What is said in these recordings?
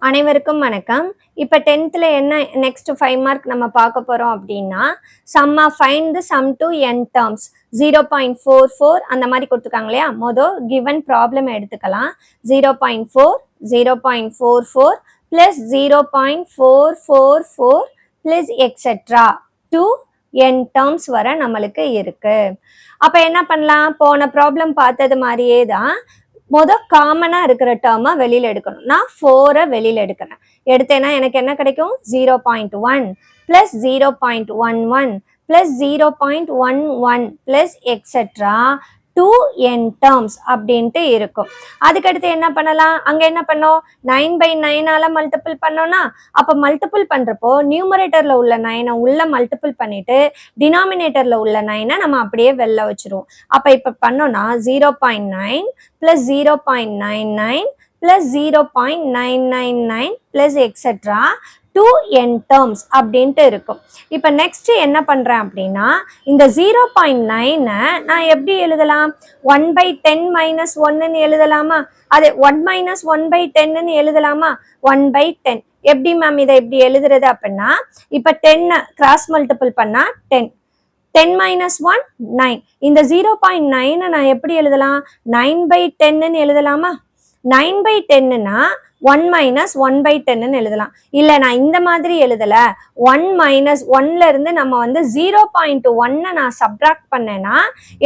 அனைவருக்கும் வணக்கம். இப்போ 10th என்ன நெக்ஸ்ட் 5 மார்க் நம்ம பார்க்க போறோம் அப்படின்னா find the some to n terms 0.44 அந்த மாதிரி கொடுத்துருக்காங்க இல்லையா. கிவன் ப்ராப்ளம் எடுத்துக்கலாம். 0.4 0.44 plus 0.444 plus etcetera to n terms வர நம்மளுக்கு இருக்கு. அப்ப என்ன பண்ணலாம், போன ப்ராப்ளம் பார்த்தது மாதிரியே தான் காமனா இருக்கிற டேர்மை வெளியில எடுக்கணும். நான் 4 வெளியில எடுத்தேன்னா எனக்கு என்ன கிடைக்கும், 0.1 plus 0.11 plus 0.11 plus etcetera 2n terms அப்படின்ட்டு இருக்கும். அதுக்கடுத்து என்ன பண்ணலாம், அங்க என்ன பண்ணோம், 9/9 மல்டிபிள் பண்ணோம்னா அப்ப மல்டிபிள் பண்றப்போ நியூமரேட்டர்ல உள்ள 9 உள்ள மல்டிபிள் பண்ணிட்டு டினாமினேட்டர்ல உள்ள 9 நம்ம அப்படியே வெளில வச்சிருவோம். அப்ப இப்ப பண்ணோம்னா 0.9 plus 0.99 plus 0.999 plus etcetera 2n terms அப்படின்ட்டு இருக்கும். இப்போ நெக்ஸ்ட் என்ன பண்றேன் அப்படின்னா, இந்த 0.9 நான் எப்படி எழுதலாம், 1/10 மைனஸ் 1ன்னு எழுதலாமா, அது 1 மைனஸ் 1/10ன்னு எழுதலாமா, 1/10. எப்படி மேம் இதை எப்படி எழுதுறது அப்படின்னா, இப்போ 10 கிராஸ் மல்டிபிள் பண்ணா 10 10 மைனஸ் 1 9. இந்த 0.9 நான் எப்படி எழுதலாம், 9/10ன்னு எழுதலாமா. 9/10ன்னா 1 மைனஸ் 1/10ன்னு எழுதலாம். இல்ல நான் இந்த மாதிரி எழுதல, 1 மைனஸ் 1ல இருந்து நம்ம 0.1 நான் சப்ட்ராக்ட் பண்ணேன்னா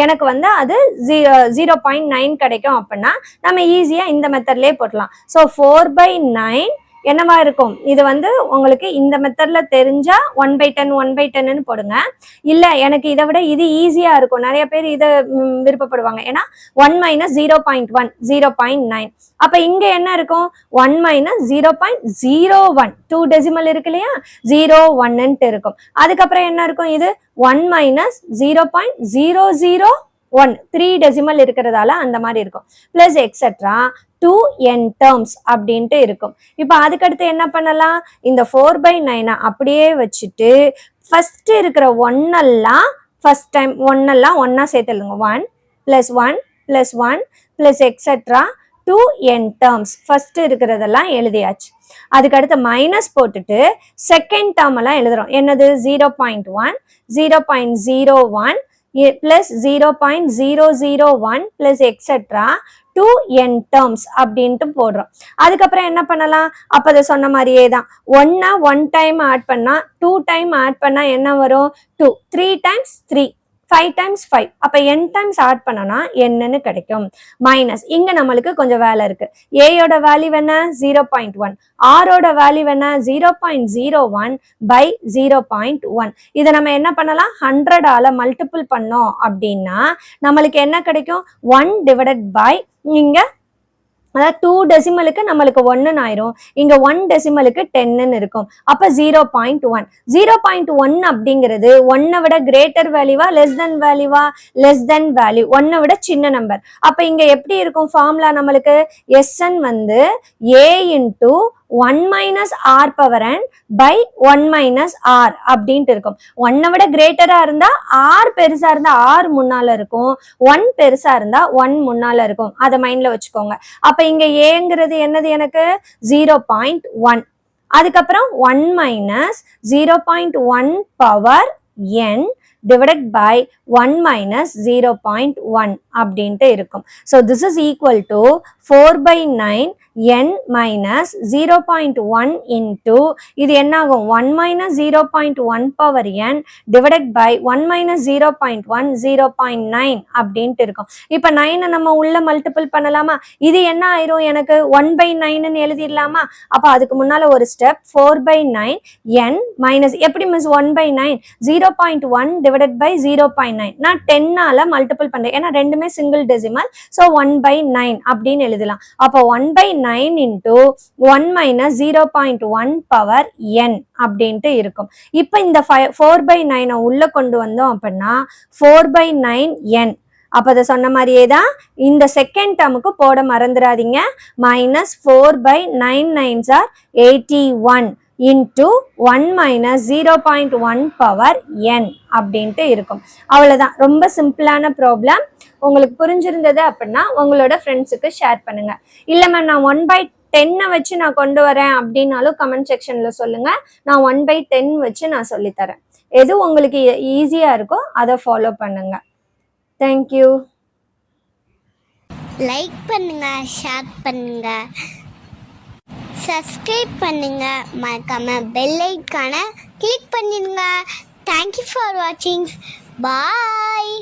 எனக்கு அது 0.9 கிடைக்கும். அப்படின்னா நம்ம ஈஸியா இந்த மெத்தட்லயே போடலாம். ஸோ 4/9 என்னவா இருக்கும், இது உங்களுக்கு இந்த மெத்தட்ல தெரிஞ்சா 1/10 1/10ன்னு போடுங்க. இல்ல எனக்கு இதை விட இது ஈஸியா இருக்கும், நிறைய பேர் இதை விருப்பப்படுவாங்க. ஏன்னா 1 மைனஸ் 0.1 0.9. அப்ப இங்க என்ன இருக்கும், 1 மைனஸ் 0.01 2 டெசிமல் இருக்கு இல்லையா, 0.1 இருக்கும். அதுக்கப்புறம் என்ன இருக்கும், இது 1 மைனஸ் 0.001 3 டெசிமல் இருக்கிறதால அந்த மாதிரி இருக்கும். பிளஸ் எக்ஸெட்ரா 2n டேர்ம்ஸ் அப்படின்ட்டு இருக்கும். இப்போ அதுக்கடுத்து என்ன பண்ணலாம், இந்த 4/9 அப்படியே வச்சுட்டு ஃபர்ஸ்ட் இருக்கிற ஒன்னெல்லாம் ஃபர்ஸ்ட் டைம் ஒன்னெல்லாம் ஒன்னா சேர்த்துடுங்க. 1 plus 1 plus 1 plus etcetera 2n terms first இருக்கிறதெல்லாம் எழுதியாச்சு. அதுக்கடுத்து மைனஸ் போட்டுட்டு செகண்ட் டேர்ம் எல்லாம் எழுதுறோம். என்னது, 0.1 0.01 plus 0.001 plus etcetera 2n terms அப்படின்ட்டு போடுறோம். அதுக்கப்புறம் என்ன பண்ணலாம், அப்ப அதை சொன்ன மாதிரியே தான் 1 டைம் ஆட் பண்ணா 2 டைம் ஆட் பண்ணா என்ன வரும், 2 3 டைம்ஸ் 3 5 டைம்ஸ் 5. அப்ப n டைம்ஸ் ஆட் பண்ணனா என்னன்னு கிடைக்கும். மைனஸ் இங்க நம்மளுக்கு கொஞ்சம் வேலை இருக்கு. ஏயோட வேல்யூ என்ன, 0.1. ஆரோட வேல்யூ என்ன, 0.01 பை 0.1. இதை நம்ம என்ன பண்ணலாம், 100ஆல மல்டிபிள் பண்ணோம் அப்படின்னா நம்மளுக்கு என்ன கிடைக்கும், 1 டிவைடட் பை இங்க அதாவது 2 டெசிமலுக்கு நம்மளுக்கு 1 ஆயிரும், இங்க 1 டெசிமலுக்கு 10 இருக்கும். அப்ப 0.1 0.1 அப்படிங்கிறது 1 விட கிரேட்டர் வேல்யூவா லெஸ் தென் வேல்யூவா, லெஸ் தென் வேல்யூ, 1 விட சின்ன நம்பர். அப்ப இங்க எப்படி இருக்கும் ஃபார்முலா, நம்மளுக்கு Sn a into 1 minus r power n by 1 minus r அப்படின்ட்டு இருக்கும். 1 விட கிரேட்டரா இருந்தா ஆர் பெருசா இருந்தா ஆர் முன்னால இருக்கும், 1 பெருசா இருந்தா 1 முன்னால இருக்கும். அதை மைண்ட்ல வச்சுக்கோங்க. அப்ப இங்க ஏங்கிறது என்னது, எனக்கு 0.1. அதுக்கப்புறம் 1 minus 0.1 power n divided by 1 minus 0.1 அப்படின்ட்டு இருக்கும். So this is equal to 4/9 n minus 0.1 into இது என்ன ஆகும், 1 minus 0.1 power n divided by 1 minus 0.1 0.9 அப்படின்ட்டு இருக்கும். இப்ப 9 நம்ம உள்ள மல்டிபிள் பண்ணலாமா, இது என்ன ஆயிரும், எனக்கு 1/9 எழுதிடலாமா. அப்ப அதுக்கு முன்னால ஒரு ஸ்டெப் 4/9 n minus எப்படி மிஸ் 1/9 0.1 divided by 0.9 நான் 10ஆல மல்டிபிள் பண்றேன், ஏன்னா ரெண்டுமே சிங்கிள் டெசிமல். ஸோ 1/9 அப்படின்னு எழுதலாம். அப்போ 1/9 into 1 minus 0.1 பவர் n அப்படின்ட்டு இருக்கும். இப்போ இந்த 4/9 உள்ள கொண்டு வந்தோம் அப்படின்னா 4/9n. அப்ப அதை சொன்ன மாதிரியே தான் இந்த செகண்ட் டேர்முக்கு போட மறந்துடாதீங்க. Minus 4/9 9s are 81 into 1 minus 0.1 power n அப்படின்ட்டு இருக்கும். அவ்வளவுதான், ரொம்ப சிம்பிளான ப்ராப்ளம். உங்களுக்கு புரிஞ்சிருந்தது அப்படின்னா உங்களோட ஃப்ரெண்ட்ஸுக்கு ஷேர் பண்ணுங்க. இல்லை மேம் நான் 1/10 10 வச்சு நான் கொண்டு வரேன் அப்படின்னாலும் கமெண்ட் செக்ஷன்ல சொல்லுங்க. நான் 1/10 வச்சு நான் சொல்லித்தரேன். எது உங்களுக்கு ஈஸியா இருக்கோ அதை ஃபாலோ பண்ணுங்க. தேங்க்யூ. லைக் பண்ணுங்க, ஷேர் பண்ணுங்க, சப்ஸ்கிரைப் பண்ணுங்க, மறக்காம பெல் ஐகானை கிளிக் பண்ணிடுங்க. தேங்க்யூ ஃபார் வாட்சிங். பாய்.